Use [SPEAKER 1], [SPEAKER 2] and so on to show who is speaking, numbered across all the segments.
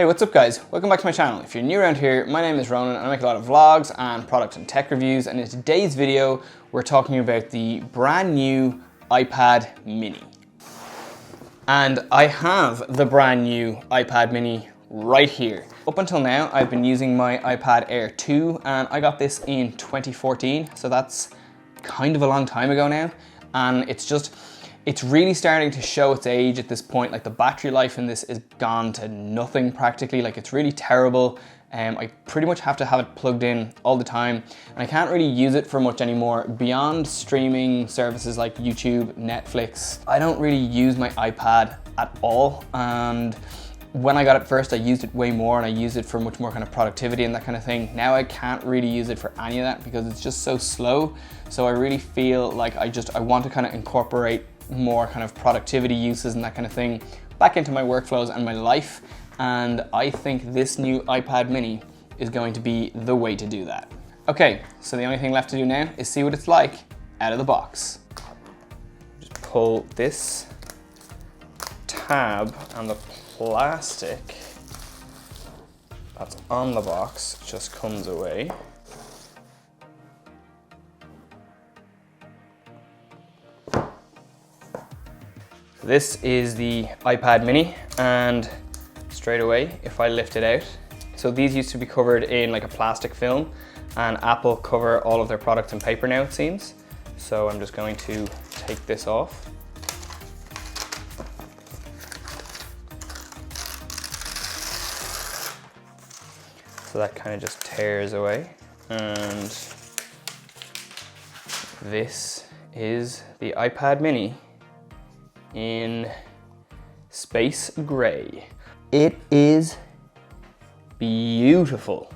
[SPEAKER 1] Hey, what's up guys? Welcome back to my channel. If you're new around here, my name is Ronan and I make a lot of vlogs and product and tech reviews, and in today's video we're talking about the brand new iPad mini. And I have the brand new iPad mini right here. Up until now I've been using my iPad Air 2 and I got this in 2014, so that's kind of a long time ago now, and it's really starting to show its age at this point. Like, the battery life in this is gone to nothing practically. Like, it's really terrible. I pretty much have to have it plugged in all the time, and I can't really use it for much anymore beyond streaming services like YouTube, Netflix. I don't really use my iPad at all, and when I got it first I used it way more, and I used it for much more kind of productivity and that kind of thing. Now I can't really use it for any of that because it's just so slow. So I really feel like I want to kind of incorporate more kind of productivity uses and that kind of thing back into my workflows and my life, and I think this new iPad mini is going to be the way to do that. Okay, so the only thing left to do now is see what it's like out of the box. Just pull this tab, and the plastic that's on the box just comes away. This is the iPad mini, and straight away, if I lift it out, so these used to be covered in like a plastic film, and Apple cover all of their products in paper now, it seems. So I'm just going to take this off. So that kind of just tears away, and this is the iPad mini in space gray. It is beautiful.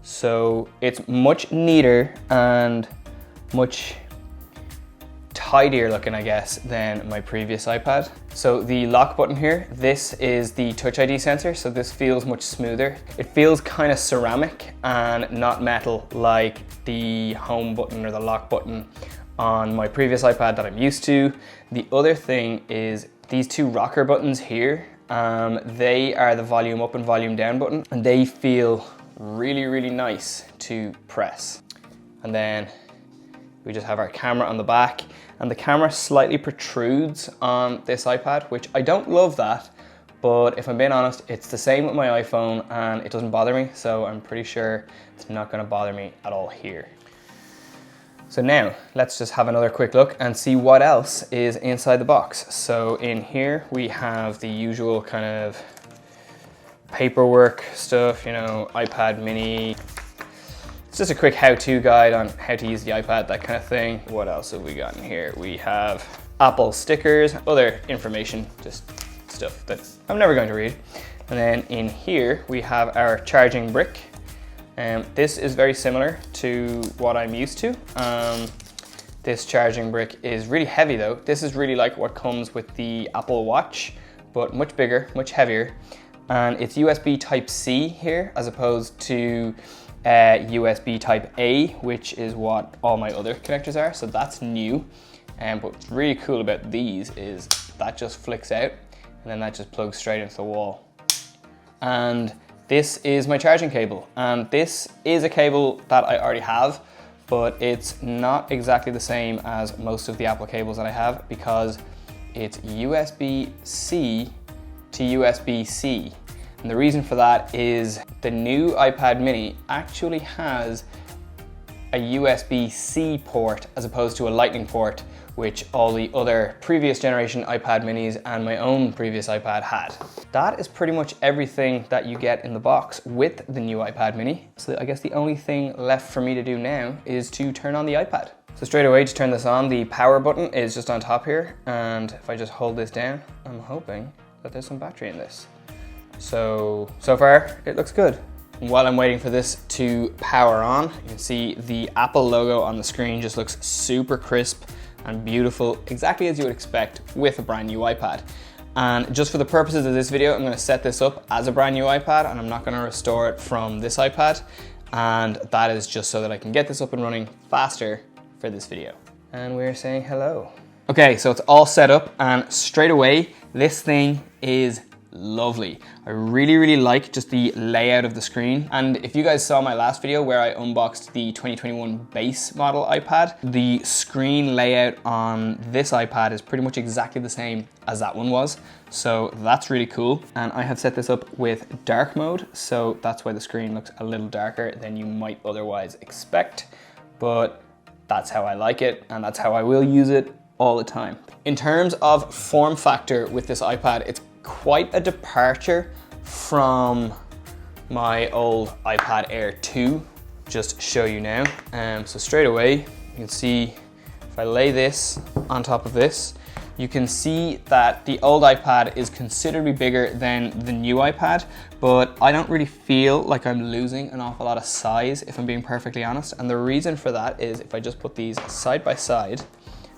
[SPEAKER 1] So it's much neater and much tidier looking, I guess, than my previous iPad. So the lock button here, this is the Touch ID sensor, so this feels much smoother. It feels kind of ceramic and not metal like the home button or the lock button on my previous iPad that I'm used to. The other thing is these two rocker buttons here. They are the volume up and volume down button, and they feel really, really nice to press. And then we just have our camera on the back, and the camera slightly protrudes on this iPad, which I don't love that, but if I'm being honest, it's the same with my iPhone and it doesn't bother me, so I'm pretty sure it's not gonna bother me at all here. So now let's just have another quick look and see what else is inside the box. So in here we have the usual kind of paperwork stuff, you know, iPad mini. It's just a quick how-to guide on how to use the iPad, that kind of thing. What else have we got in here? We have Apple stickers, other information, just stuff that I'm never going to read. And then in here we have our charging brick. This is very similar to what I'm used to. This charging brick is really heavy though. This is really like what comes with the Apple Watch, but much bigger, much heavier. And it's USB Type-C here, as opposed to USB Type-A, which is what all my other connectors are. So that's new. But what's really cool about these is that just flicks out, and then that just plugs straight into the wall. And this is my charging cable, and this is a cable that I already have, but it's not exactly the same as most of the Apple cables that I have because it's USB-C to USB-C. And the reason for that is the new iPad mini actually has a USB-C port as opposed to a Lightning port, which all the other previous generation iPad minis and my own previous iPad had. That is pretty much everything that you get in the box with the new iPad mini. So I guess the only thing left for me to do now is to turn on the iPad. So straight away, to turn this on, the power button is just on top here, and if I just hold this down, I'm hoping that there's some battery in this. So far it looks good. While I'm waiting for this to power on, you can see the Apple logo on the screen just looks super crisp and beautiful, exactly as you would expect with a brand new iPad. And just for the purposes of this video, I'm going to set this up as a brand new iPad, and I'm not going to restore it from this iPad. And that is just so that I can get this up and running faster for this video. And we're saying hello. Okay, so it's all set up, and straight away, this thing is lovely. I really like just the layout of the screen. And if you guys saw my last video where I unboxed the 2021 base model iPad, the screen layout on this iPad is pretty much exactly the same as that one was. So that's really cool. And I have set this up with dark mode, so that's why the screen looks a little darker than you might otherwise expect. But that's how I like it, and that's how I will use it all the time. In terms of form factor with this iPad, it's quite a departure from my old iPad Air 2. Just show you now. So straight away, you can see if I lay this on top of this, you can see that the old iPad is considerably bigger than the new iPad, but I don't really feel like I'm losing an awful lot of size, if I'm being perfectly honest. And the reason for that is if I just put these side by side,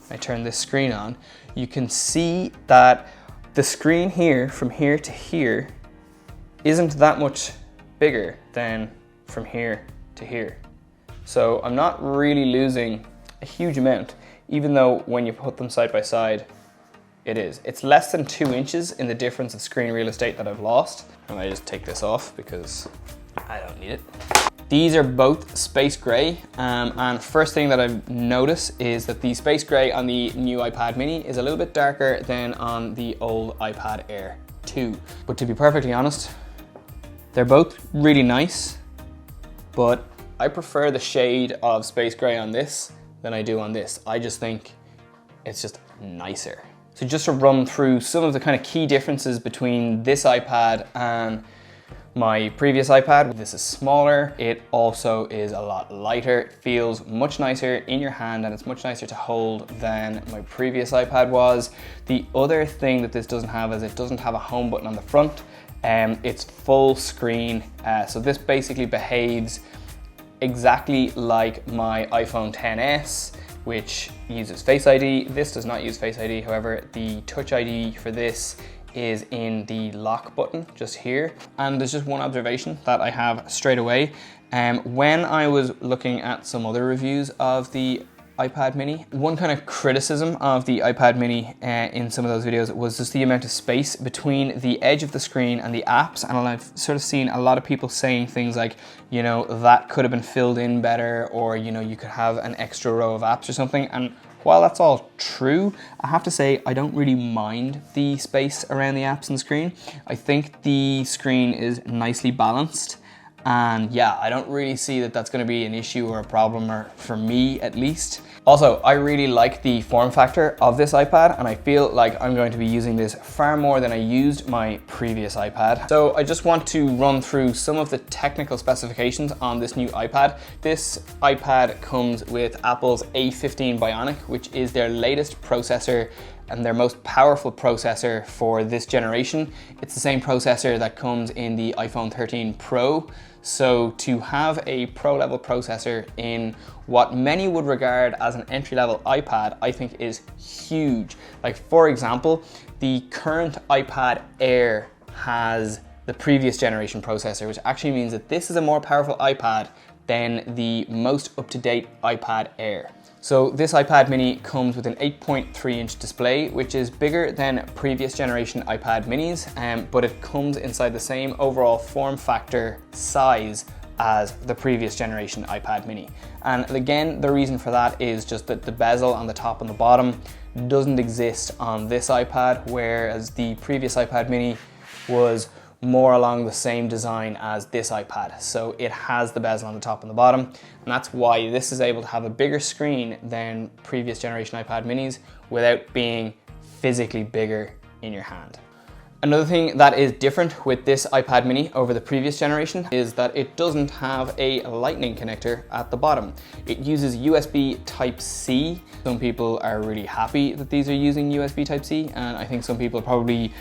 [SPEAKER 1] I turn this screen on, you can see that the screen here, from here to here, isn't that much bigger than from here to here. So I'm not really losing a huge amount, even though when you put them side by side, it is. It's less than 2 inches in the difference of screen real estate that I've lost. And I just take this off because I don't need it. These are both space gray, and first thing that I've noticed is that the space gray on the new iPad mini is a little bit darker than on the old iPad Air 2. But to be perfectly honest, they're both really nice, but I prefer the shade of space gray on this than I do on this. I just think it's just nicer. So just to run through some of the kind of key differences between this iPad and my previous iPad. This is smaller. It also is a lot lighter. It feels much nicer in your hand, and it's much nicer to hold than my previous iPad was. The other thing that this doesn't have is it doesn't have a home button on the front. It's full screen. So this basically behaves exactly like my iPhone XS, which uses Face ID. This does not use Face ID. However, the Touch ID for this is in the lock button just here. And there's just one observation that I have straight away. When I was looking at some other reviews of the iPad mini, one kind of criticism of the iPad mini in some of those videos was just the amount of space between the edge of the screen and the apps. And I've sort of seen a lot of people saying things like, you know, that could have been filled in better, or, you know, you could have an extra row of apps or something. And while that's all true, I have to say I don't really mind the space around the apps and screen. I think the screen is nicely balanced. And yeah, I don't really see that that's going to be an issue or a problem, or for me at least. Also, I really like the form factor of this iPad, and I feel like I'm going to be using this far more than I used my previous iPad. So I just want to run through some of the technical specifications on this new iPad. This iPad comes with Apple's A15 Bionic, which is their latest processor and their most powerful processor for this generation. It's the same processor that comes in the iPhone 13 Pro. So to have a pro level processor in what many would regard as an entry level iPad, I think is huge. Like, for example, the current iPad Air has the previous generation processor, which actually means that this is a more powerful iPad than the most up-to-date iPad Air. So this iPad mini comes with an 8.3 inch display, which is bigger than previous generation iPad minis, but it comes inside the same overall form factor size as the previous generation iPad mini. And again, the reason for that is just that the bezel on the top and the bottom doesn't exist on this iPad, whereas the previous iPad mini was more along the same design as this iPad. So it has the bezel on the top and the bottom, and that's why this is able to have a bigger screen than previous generation iPad minis without being physically bigger in your hand. Another thing that is different with this iPad mini over the previous generation is that it doesn't have a lightning connector at the bottom. It uses USB Type-C. Some people are really happy that these are using USB Type-C, and I think some people probably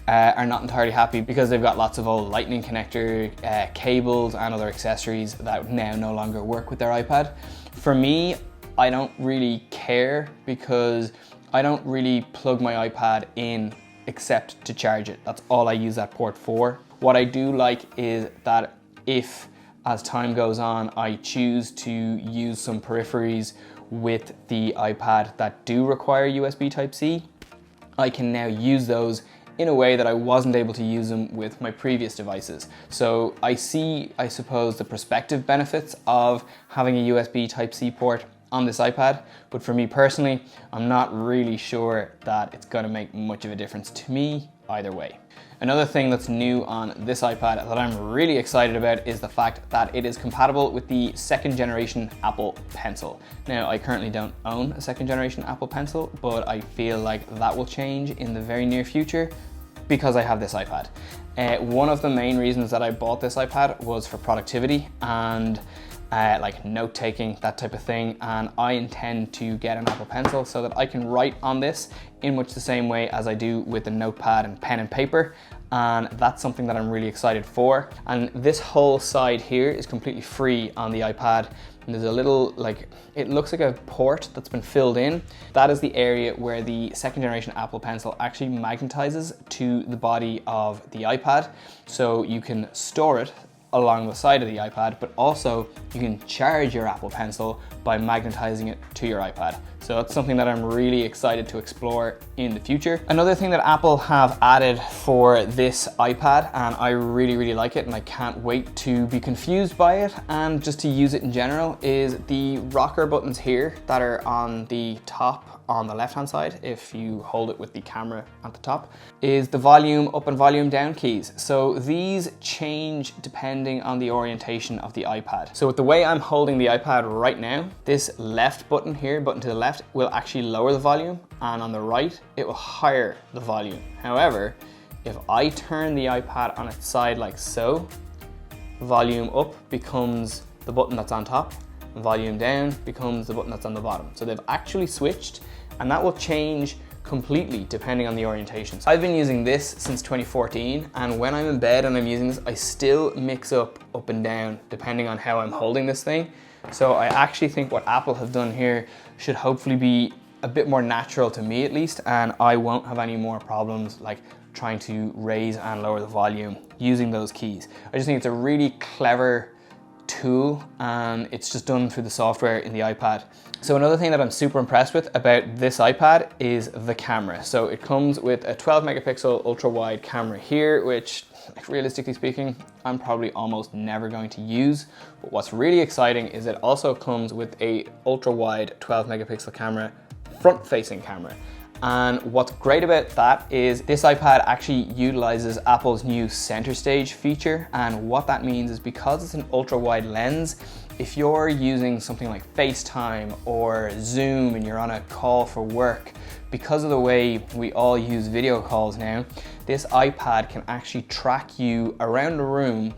[SPEAKER 1] are not entirely happy because they've got lots of old lightning connector cables and other accessories that now no longer work with their iPad. For me, I don't really care because I don't really plug my iPad in except to charge it. That's all I use that port for. What I do like is that if, as time goes on, I choose to use some peripheries with the iPad that do require USB Type-C, I can now use those in a way that I wasn't able to use them with my previous devices. So I see, I suppose, the prospective benefits of having a USB Type-C port on this iPad, but for me personally, I'm not really sure that it's going to make much of a difference to me either way. Another thing that's new on this iPad that I'm really excited about is the fact that it is compatible with the second generation Apple Pencil. Now, I currently don't own a second generation Apple Pencil, but I feel like that will change in the very near future because I have this iPad. One of the main reasons that I bought this iPad was for productivity and like note taking, that type of thing, and I intend to get an Apple Pencil so that I can write on this in much the same way as I do with the notepad and pen and paper, and that's something that I'm really excited for. And this whole side here is completely free on the iPad, and there's a little, like, it looks like a port that's been filled in. That is the area where the second generation Apple Pencil actually magnetizes to the body of the iPad, so you can store it along the side of the iPad, but also you can charge your Apple Pencil by magnetizing it to your iPad. So that's something that I'm really excited to explore in the future. Another thing that Apple have added for this iPad, and I really like it and I can't wait to be confused by it and just to use it in general, is the rocker buttons here that are on the top on the left hand side, if you hold it with the camera at the top, is the volume up and volume down keys. So these change depending on the orientation of the iPad. So with the way I'm holding the iPad right now, this left button here, button to the left, will actually lower the volume, and on the right, it will higher the volume. However, if I turn the iPad on its side like so, volume up becomes the button that's on top, volume down becomes the button that's on the bottom. So they've actually switched, and that will change completely depending on the orientation. So I've been using this since 2014, and when I'm in bed and I'm using this, I still mix up and down depending on how I'm holding this thing. So I actually think what Apple have done here should hopefully be a bit more natural to me at least, and I won't have any more problems like trying to raise and lower the volume using those keys. I just think it's a really clever tool, and it's just done through the software in the iPad. So another thing that I'm super impressed with about this iPad is the camera. So it comes with a 12 megapixel ultra wide camera here, which, like, realistically speaking, I'm probably almost never going to use. But what's really exciting is it also comes with a ultra wide 12 megapixel camera, front facing camera. And what's great about that is this iPad actually utilizes Apple's new center stage feature. And what that means is, because it's an ultra wide lens, if you're using something like FaceTime or Zoom and you're on a call for work, because of the way we all use video calls now, this iPad can actually track you around the room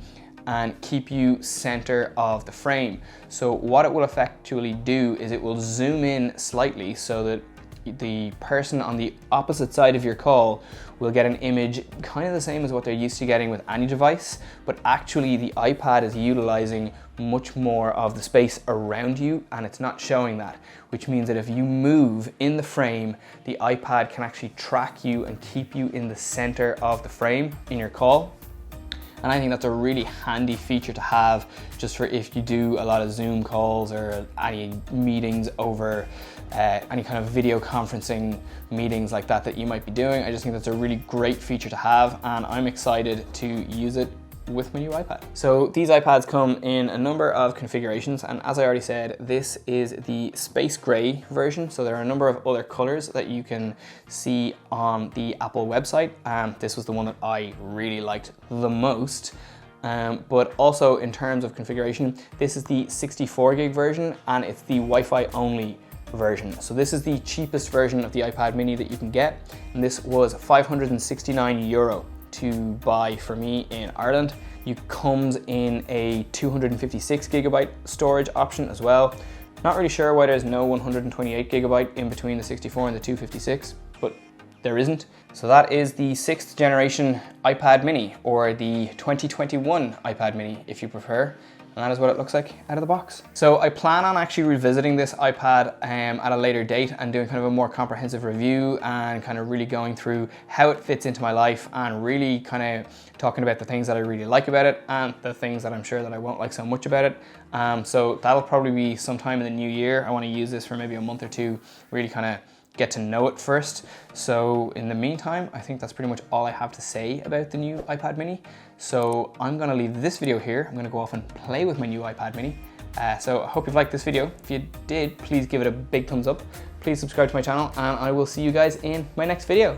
[SPEAKER 1] and keep you center of the frame. So what it will effectively do is it will zoom in slightly so that the person on the opposite side of your call will get an image kind of the same as what they're used to getting with any device, but actually the iPad is utilizing much more of the space around you, and it's not showing that, which means that if you move in the frame, the iPad can actually track you and keep you in the center of the frame in your call. And I think that's a really handy feature to have just for if you do a lot of Zoom calls or any meetings over any kind of video conferencing meetings like that you might be doing. I just think that's a really great feature to have, and I'm excited to use it with my new iPad. So these iPads come in a number of configurations, and as I already said, this is the space gray version. So there are a number of other colors that you can see on the Apple website. This was the one that I really liked the most. But also in terms of configuration, this is the 64 gig version, and it's the Wi-Fi only version. So this is the cheapest version of the iPad mini that you can get, and this was €569 to buy for me in Ireland. It comes in a 256 gigabyte storage option as well. Not really sure why there's no 128 gigabyte in between the 64 and the 256, but there isn't. So that is the 6th generation iPad mini, or the 2021 iPad mini if you prefer. And that is what it looks like out of the box. So I plan on actually revisiting this iPad at a later date and doing kind of a more comprehensive review and kind of really going through how it fits into my life and really kind of talking about the things that I really like about it and the things that I'm sure that I won't like so much about it. So that'll probably be sometime in the new year. I want to use this for maybe a month or two, really kind of get to know it first. So in the meantime, I think that's pretty much all I have to say about the new iPad mini. So I'm gonna leave this video here. I'm gonna go off and play with my new iPad mini. So I hope you've liked this video. If you did, please give it a big thumbs up. Please subscribe to my channel, and I will see you guys in my next video.